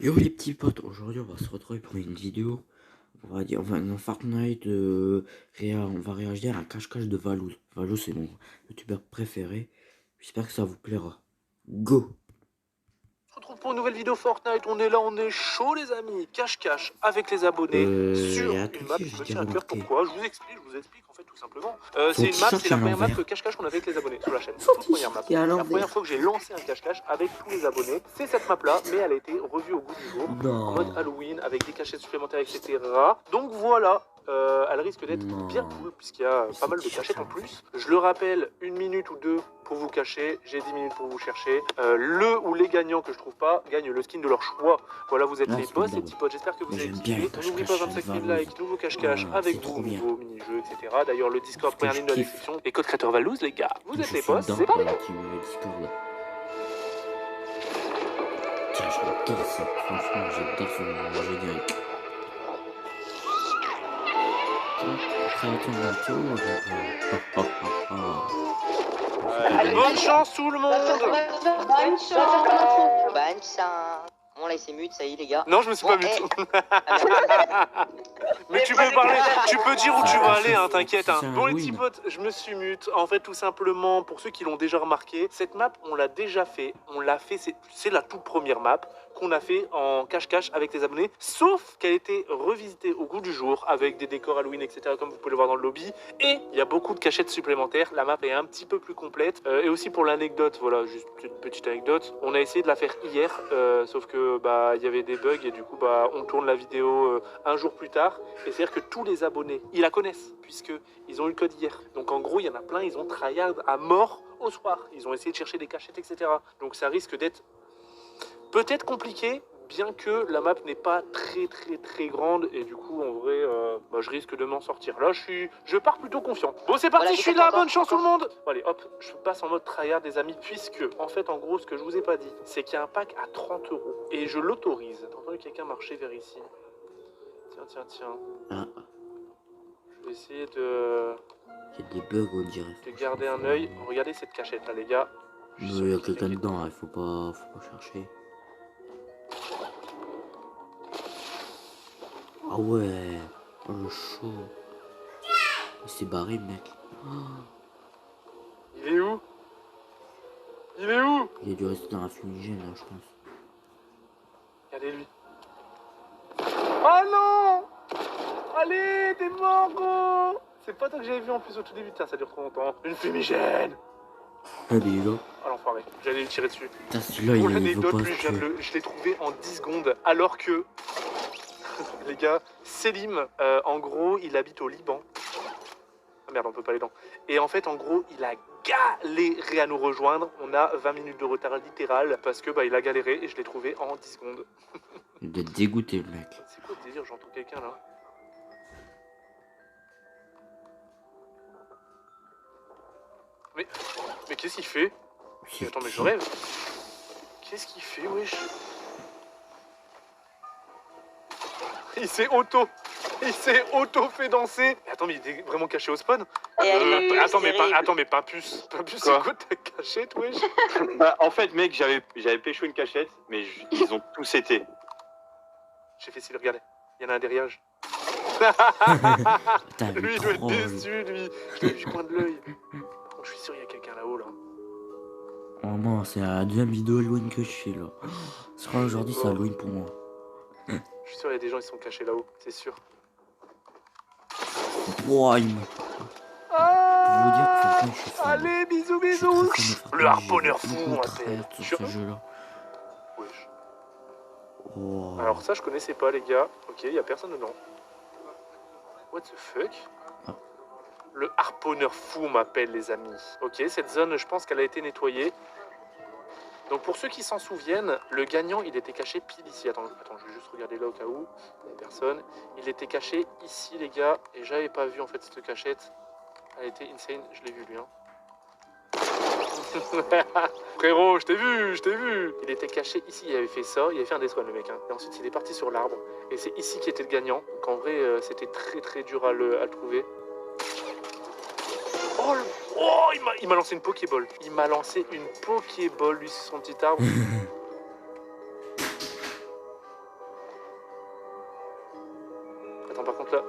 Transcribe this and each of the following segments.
Yo les petits potes, aujourd'hui on va se retrouver pour une vidéo. On va dans Fortnite, on va réagir à un cache-cache de Valouz. Valouz c'est mon youtubeur préféré. J'espère que ça vous plaira. Go! On se retrouve pour une nouvelle vidéo Fortnite, on est là, on est chaud les amis, cache-cache avec les abonnés sur Et à une tout map qui qui me j'ai tient à cœur. remarqué. Pourquoi? Je vous explique en fait tout simplement. Son C'est une map, t-shirt c'est est à la première map l'envers. cache-cache qu'on avait avec les abonnés sur la chaîne. Son Toute première map. t-shirt est à La première l'envers. fois que j'ai lancé un cache-cache avec tous les abonnés, c'est cette map là, mais elle a été revue au goût du jour. En mode Non. Halloween, avec des cachettes supplémentaires, etc. Donc voilà. Elle risque d'être Non. bien cool puisqu'il y a pas mal de cachettes en plus. Je le rappelle, 1 minute ou 2 pour vous cacher, j'ai 10 minutes pour vous chercher. Le ou les gagnants que je trouve pas gagnent le skin de leur choix. Voilà, vous êtes Ah, les c'est boss comme les d'hab. petits potes, j'espère que vous Mais avez j'aime bien kiffé. les N'oubliez pas cache-cache 25 000 Valouz. likes, nouveau cache-cache Ah, avec c'est vous, trop bien. nouveau mini-jeu, etc. D'ailleurs, le Discord, Parce que première je ligne de la kiffe. description. Et code créateur Valouz, les gars, vous êtes Je les suis boss, dedans c'est dans parti. la team Discord. Tiens, j'adore ça. Franchement, j'adore ce générique. Bonne chance tout le monde. Bonne chance. Bonne chance. Bon, là, il s'est mute, ça y est, les gars. Non, je me suis Bon, pas mute. eh. Mais tu peux parler, tu peux dire où tu vas aller, hein, t'inquiète. Hein. C'est un Bon les win. petits potes, je me suis mute. En fait, tout simplement, pour ceux qui l'ont déjà remarqué, cette map, on l'a déjà fait. On l'a fait, c'est la toute première map qu'on a fait en cache-cache avec les abonnés. Sauf qu'elle a été revisitée au goût du jour avec des décors Halloween, etc. Comme vous pouvez le voir dans le lobby. Et il y a beaucoup de cachettes supplémentaires. La map est un petit peu plus complète. Et aussi pour l'anecdote, voilà, juste une petite anecdote. On a essayé de la faire hier, sauf que bah il y avait des bugs et du coup bah on tourne la vidéo un jour plus tard. Et c'est-à-dire que tous les abonnés, ils la connaissent, puisqu'ils ont eu le code hier. Donc en gros, il y en a plein, ils ont tryhard à mort au soir. Ils ont essayé de chercher des cachettes, etc. Donc ça risque d'être peut-être compliqué, bien que la map n'est pas très grande. Et du coup, en vrai, bah, je risque de m'en sortir. Là, je pars plutôt confiant. Bon, c'est parti, Voilà, je suis là, content. bonne chance tout le monde. Bon, allez, hop, je passe en mode tryhard, des amis, puisque, en fait, en gros, ce que je vous ai pas dit, c'est qu'il y a un pack à 30 €. Et je l'autorise. T'as entendu quelqu'un marcher vers ici? Tiens. Ah, Je vais essayer de il y a des bugs on dirait. garder un œil. Regardez cette cachette là, les gars. Je suis Il y a sûr qu'il quelqu'un est- dedans, il faut pas chercher. Ah ouais, oh le chaud. Il s'est barré, mec. Il est où? Il est où? Il a dû rester dans la fumigène, là, je pense. Regardez-lui. Oh non! Allez, t'es mort, gros! C'est pas toi que j'avais vu en plus au tout début. Putain, ça dure trop longtemps. Une fumigène! Allez, là. Oh l'enfoiré, j'allais lui tirer dessus. Putain, celui-là, Pour il veut l'anecdote, pas lui, se tuer. je l'ai trouvé en 10 secondes. Alors que, les gars, Selim, en gros, il habite au Liban. Ah merde, on peut pas aller dedans. Et en fait, en gros, il a galéré à nous rejoindre. On a 20 minutes de retard littéral parce que bah il a galéré et je l'ai trouvé en 10 secondes. Il doit être dégoûté, le mec. C'est quoi le délire? J'entends quelqu'un là. Mais qu'est-ce qu'il fait? Mais attends, mais je rêve. Qu'est-ce qu'il fait, wesh? Il s'est auto fait danser. Mais attends, mais il est vraiment caché au spawn. Et elle est Attends, mais Pimpus. Pimpus, c'est Quoi? quoi ta cachette, wesh? Bah, en fait, mec, j'avais pécho une cachette, mais ils ont tous été. J'ai fait s'il regardait. Il y en a un derrière. Putain, Lui, il doit être troll. déçu, lui. Je l'ai vu du coin de l'œil. Par contre, je suis sûr, il y a quelqu'un là-haut, là. Vraiment, c'est la deuxième vidéo Halloween que je fais, là. Ce sera aujourd'hui, c'est Halloween pour moi. Je suis sûr, il y a des gens qui sont cachés là-haut, c'est sûr. Ouah, il m'a... Pour vous dire que Fortnite, je suis fan. Allez, bisous, Je suis très bisous. fan de Fortnite, Le harponneur j'ai fou, beaucoup on de l'appelle. tryhard sur Sur ce jeu-là. Wesh. Oh. Alors ça, je connaissais pas, les gars. Ok, il y a personne dedans. What the fuck? Ah. Le harponneur fou m'appelle, les amis. Ok, cette zone, je pense qu'elle a été nettoyée. Donc pour ceux qui s'en souviennent, le gagnant, il était caché pile ici. Attends, je vais juste regarder là au cas où. Il n'y a personne. Il était caché ici, les gars. Et j'avais pas vu, en fait, cette cachette. Elle était insane. Je l'ai vu, lui, hein. Frérot, je t'ai vu. Il était caché ici, il avait fait ça, il avait fait un deswan, le mec, hein. Et ensuite il est parti sur l'arbre. Et c'est ici qui était le gagnant. Donc en vrai, c'était très dur à le trouver. Oh, il m'a lancé une Pokéball. Il m'a lancé une Pokéball, lui, sur son petit arbre. Attends, par contre là.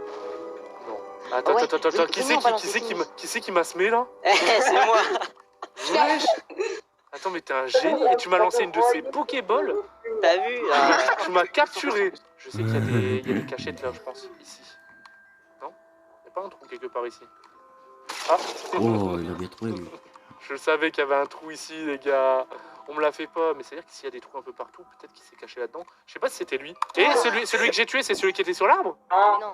Non. Attends, Ouais, attends. oui, Qui oui, c'est on qui, balance qui, les c'est qui, tennis. qui c'est qui m'a semé là? C'est moi. Wesh. Attends, mais t'es un génie et tu m'as lancé une de ces Pokéballs. T'as vu là? Tu m'as capturé. Je sais qu'il y a des cachettes là, je pense, ici. Non? Il n'y a pas un trou quelque part ici. Ah. Oh, il a bien trouvé, lui. Je savais qu'il y avait un trou ici, les gars. On me l'a fait pas, mais c'est-à-dire que s'il y a des trous un peu partout, peut-être qu'il s'est caché là-dedans. Je sais pas si c'était lui. Et celui que j'ai tué, c'est celui qui était sur l'arbre? Mais non.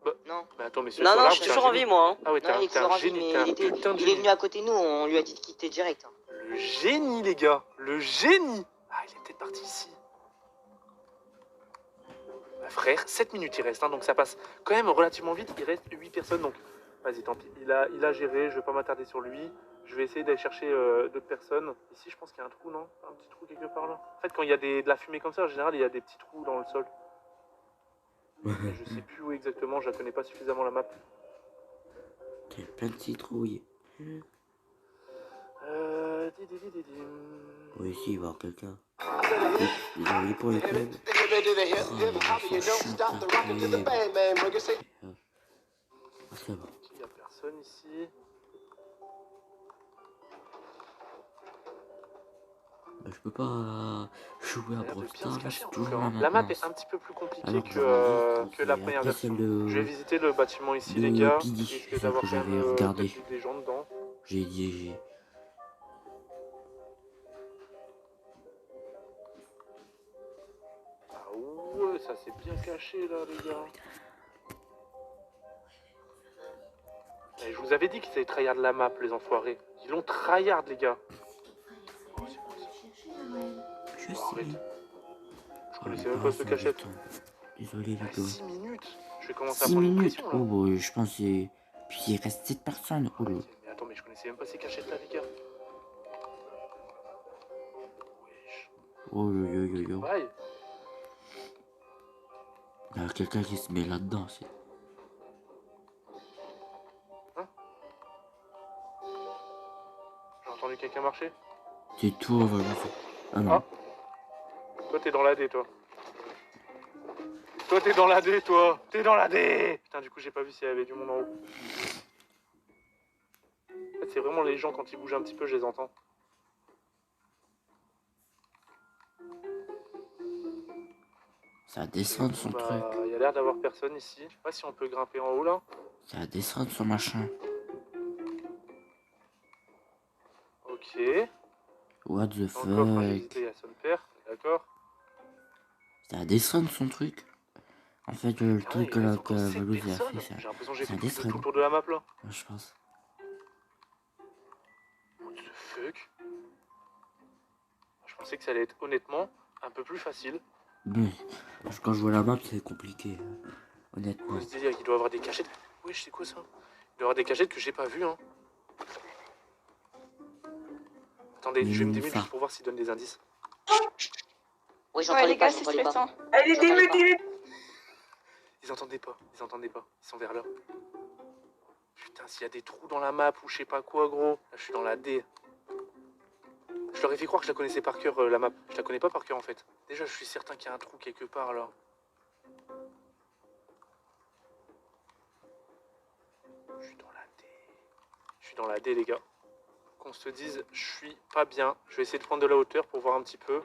Bah, Non. Mais attends, mais celui Non, sur non, l'arbre, je suis c'est un toujours en génie. vie, moi. Hein. Ah ouais, t'es Non, il est un toujours en vie, génie, mais t'es un il putain de est génie. venu à côté de nous, on lui a dit de quitter direct. Hein. Le génie, les gars. Le génie. Ah, il est peut-être parti ici. Bah, frère, 7 minutes il reste, hein, donc ça passe quand même relativement vite. Il reste 8 personnes, donc vas-y, tant pis. Il a géré, je vais pas m'attarder sur lui. Je vais essayer d'aller chercher d'autres personnes. Ici, je pense qu'il y a un trou, non? Un petit trou quelque part là. En fait, quand il y a de la fumée comme ça, en général, il y a des petits trous dans le sol. Mais je sais plus où exactement, je la connais pas suffisamment la map. T'as plein de citrouilles. Oui, ici, il va y avoir quelqu'un. Ils ont mis pour les clubs. C'est bon. Il y a personne ici. Je peux pas jouer à Ça a l'air de Brawl bien se Stars, cacher, c'est en tout toujours cas, la hein. La map est maintenance. un petit peu plus compliquée Alors que la et première après version. celle de... Je vais visiter le bâtiment ici, de les gars. Pidi, Il risque celle d'avoir que quand même j'avais regardée. peut-être des gens dedans. J'ai dit... Ah ouais, ça c'est bien caché là, les gars. Et je vous avais dit qu'ils avaient tryhard la map, les enfoirés. Ils l'ont tryhard, les gars. Oh, c'est quoi ça? Je Oh, arrête. sais. Je connaissais même pas ce cachette. Désolé, les Ah, gars. 6 minutes. Je vais commencer à 6 prendre une minutes. pression là. Oh, bah, je pense que c'est... Puis il reste 7 personnes. Oh là. Mais attends, mais je connaissais même pas ces cachettes là, les gars. Wesh. Oh yo yo yo yo. Ouais. Il y a quelqu'un qui se met là-dedans. J'ai entendu quelqu'un marcher. C'est tout, on va le faire. Ah non. Ah. Toi, t'es dans la D, toi. Toi, t'es dans la D, toi. T'es dans la D. Putain, du coup, j'ai pas vu s'il y avait du monde en haut. En fait, c'est vraiment les gens, quand ils bougent un petit peu, je les entends. Ça descend de son Bah, truc. il y a l'air d'avoir personne ici. Je sais pas si on peut grimper en haut, là. Ça descend de son machin. Ok. What the Dans le coffre, j'ai fuck. visité, il y a son père. D'accord. Ça descend de son truc. En fait, le Ah, truc il reste que encore 7 Valouz a personnes. fait, ça... J'ai l'impression que j'ai ça fait tout descend. le tour de la map, là. Ouais, je pense. What the fuck? Je pensais que ça allait être, honnêtement, un peu plus facile. Mais, quand je vois la map, c'est compliqué. Honnêtement. Faut se dire qu'il doit avoir des cachettes. Wesh, c'est quoi ça? Il doit avoir des cachettes que j'ai pas vues, hein. Attendez, je vais me démuter juste pour voir s'il donne des indices. Oui, j'entends Ouais, les gars, pas, c'est j'entends pas. stressant. Elle est J'entends pas. démutée. Ils entendaient pas, ils entendaient pas. Ils sont vers là. Putain, s'il y a des trous dans la map ou je sais pas quoi, gros. Là, je suis dans la D. Je leur ai fait croire que je la connaissais par cœur, la map. Je la connais pas par cœur, en fait. Déjà, je suis certain qu'il y a un trou quelque part, là. Je suis dans la D. Je suis dans la D, les gars. Qu'on se dise, je suis pas bien. Je vais essayer de prendre de la hauteur pour voir un petit peu.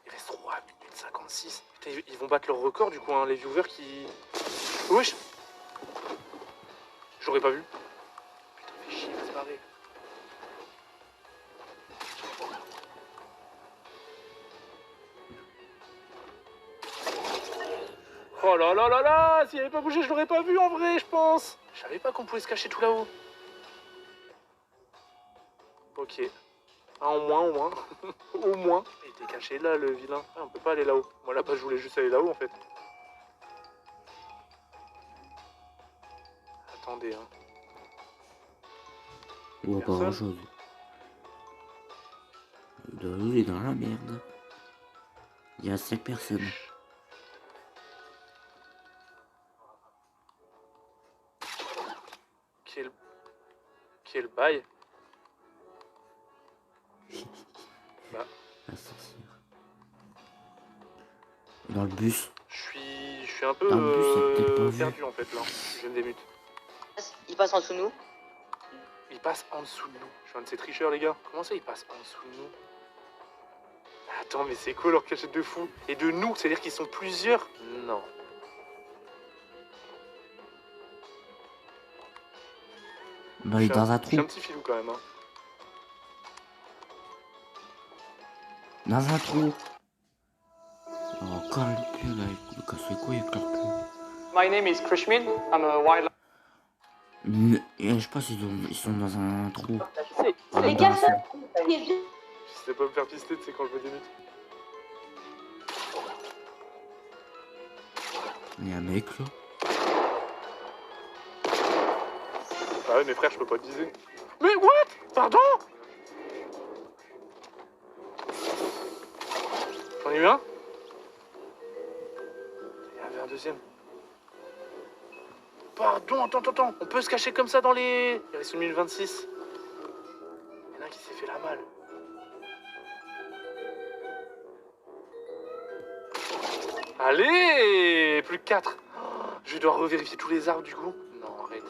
Il reste 3 minutes 56. Putain, ils vont battre leur record, du coup, hein, les viewers qui... Wesh. J'aurais pas vu. Putain, fais chier, il va se barrer. Oh là là là là! S'il avait pas bougé, je l'aurais pas vu en vrai, je pense! Je savais pas qu'on pouvait se cacher tout là-haut. Ok. Un en moins, au moins. Au moins. Il était caché là, le vilain. Ah, on peut pas aller là-haut. Moi, là-bas, je voulais juste aller là-haut, en fait. Attendez, hein. On voit pas Personne. grand chose. Valouz est dans la merde. Il y a 5 personnes. Quel bail. Bah, La sorcière. Dans le bus. je suis suis un peu Dans le bus, il a peut-être pas vu. perdu en fait là. Je viens de débute. Il passe en dessous de nous. Il passe en dessous de nous. Je suis un de ces tricheurs, les gars. Comment ça, il passe en dessous de nous? Attends, mais c'est quoi leur cachette de fou? Et de nous, c'est-à-dire qu'ils sont plusieurs? Non. Bah, il est dans un Je suis trou. un petit filou quand même. Hein. Dans un trou. Oh, encore le pub avec le casse les couilles avec leur pub. My name is Krishmin. I'm a wildlife. Je sais pas s'ils sont dans un trou. C'est- Les gars, Dans un- Je sais pas me faire pister, c'est quand je me débute. Il y a un mec là. Ah ouais, mes frères, je peux pas te viser. Mais what? Pardon? J'en ai eu un? Il y en avait un deuxième. Pardon, attends. On peut se cacher comme ça dans les... Il reste une minute 26. Il y en a un qui s'est fait la malle. Allez! Plus que 4. Je dois revérifier tous les arbres du coup. Non, arrête.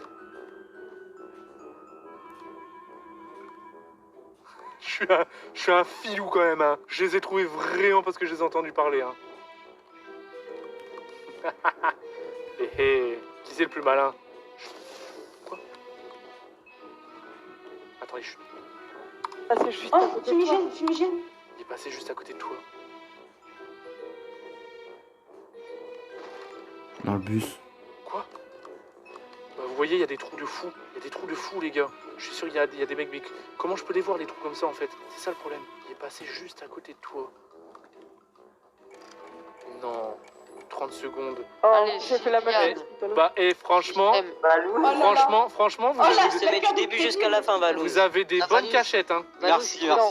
Je suis un filou quand même. Hein. Je les ai trouvés vraiment parce que je les ai entendus parler. Hein. Qui c'est le plus malin? Quoi? Attendez, je suis... Passez juste Oh, fumigène, fumigène. Il est passé juste à côté de toi. Dans le bus. Quoi? Bah, vous voyez, il y a des trous de fous. Il y a des trous de fous, les gars. Je suis sûr qu'il y a des mecs, mais comment je peux les voir, les trous comme ça, en fait? C'est ça le problème. Il est passé juste à côté de toi. Non. 30 secondes. Oh, Allez, j'ai fait la même génial. chose tout à l'heure. Bah, et franchement, Oh là là. franchement, vous Oh là, avez, c'est Se met du début jusqu'à la fin, Valou. vous avez des Ah, bonnes Valou. cachettes, hein. Merci. Vous dans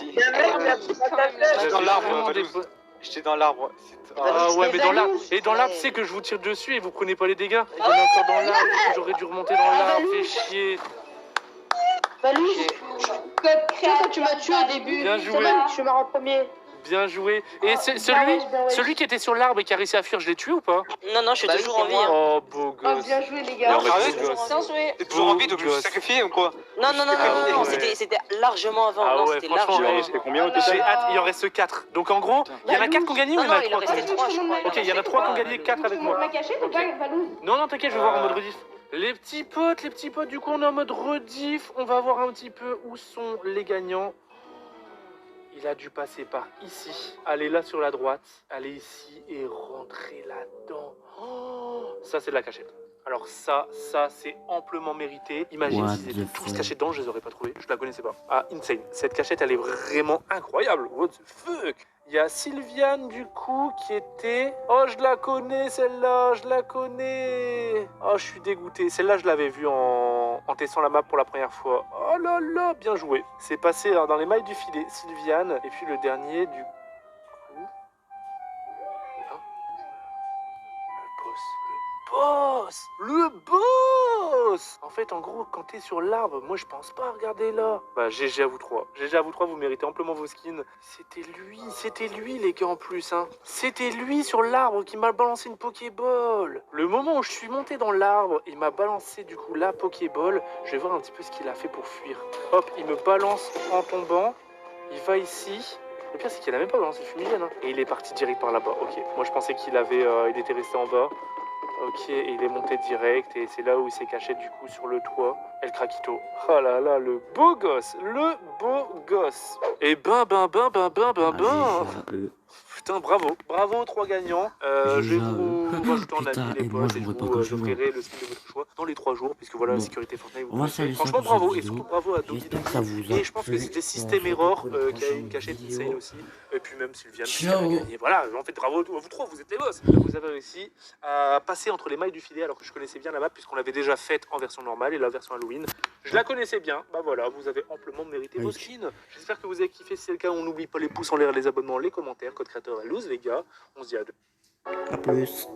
avez l'arbre, vraiment des Valou. bo- J'étais dans l'arbre. Ah ouais, mais dans l'arbre, Valou, et dans l'arbre, ouais. c'est que je vous tire dessus et vous prenez pas les dégâts. Il y en a encore dans l'arbre, du coup, j'aurais dû remonter dans l'arbre, Valou. fait chier. Valou, code créateur. Tu m'as tué au début. Bien joué. Je me rends premier. Bien joué. Et Oh, c'est bien ouais. celui qui était sur l'arbre et qui a réussi à fuir, je l'ai tué ou pas? Non, je suis Bah toujours oui, en vie. c'est Hein. Oh, beau Oh, gosse. bien joué, les Non, gars. mais Ah c'est- ouais, Bien joué. T'es toujours en vie, donc je me suis sacrifié ou quoi? Non, Ah ouais. c'était largement avant. Ah non, ouais, c'était franchement, largement ouais, avant. J'étais combien au Oh là J'ai total? là. hâte, il en reste 4. Donc en gros, il y en a 4 qui ont gagné ou il y en Non, a il en 3 restait 3, je crois. Ok, il y en a 3 qui ont gagné, 4 avec moi. Ma cachette ou Ok. pas, Valou? Non, t'inquiète, je vais voir en mode rediff. Les petits potes, du coup, on est en mode rediff. On va voir un petit peu où sont les gagnants. Il a dû passer par ici, aller là sur la droite, aller ici et rentrer là-dedans. Oh, ça, c'est de la cachette. Alors ça, c'est amplement mérité. Imagine What s'ils étaient the tous fuck. cachés dedans, je les aurais pas trouvés. Je la connaissais pas. Ah, insane. Cette cachette, elle est vraiment incroyable. What the fuck? Il y a Sylviane, du coup, qui était... Oh, je la connais, celle-là, je la connais. Oh, je suis dégoûté. Celle-là, je l'avais vue en testant la map pour la première fois. Oh là là, bien joué. C'est passé dans les mailles du filet, Sylviane. Et puis le dernier, du coup... Là. Le boss. En fait, en gros, quand t'es sur l'arbre, moi je pense pas à regarder là. Bah GG à vous trois. GG à vous trois, vous méritez amplement vos skins. C'était lui les gars en plus hein. C'était lui sur l'arbre qui m'a balancé une Pokéball. Le moment où je suis monté dans l'arbre, il m'a balancé du coup la Pokéball. Je vais voir un petit peu ce qu'il a fait pour fuir. Hop, il me balance en tombant. Il va ici. Le pire c'est qu'il a même pas balancé le fumigène hein. Et il est parti direct par là-bas. Ok, moi je pensais qu'il il était resté en bas. Ok, et il est monté direct et c'est là où il s'est caché du coup sur le toit. El Craquito. Oh là là, le beau gosse. Et ben. Putain, bravo aux 3 gagnants. Je vais vous rajouter en Putain, ami les et moi, potes je et je voudrais pas vous que je offrirai le skin de votre choix dans les 3 jours puisque voilà la Bon. sécurité Fortnite. On va saluer ça Franchement pour cette bravo et vidéo. surtout bravo à Doki J'espère que Doki. ça vous a Et je pense que plu. c'était On System se retrouve Error pour une qui a prochaine une cachette vidéo. insane aussi. Et puis même Sylviane qui Ciao. a gagné. Voilà, en fait bravo à vous 3, vous êtes les boss. Vous avez réussi à passer entre les mailles du filet alors que je connaissais bien la map puisqu'on l'avait déjà faite en version normale et la version Halloween. Je la connaissais bien. Bah voilà, vous avez amplement mérité vos Oui. skins. J'espère que vous avez kiffé. Si c'est le cas, on n'oublie pas les pouces en l'air, les abonnements, les commentaires. Code créateur à loose les gars. On se dit à deux. A plus.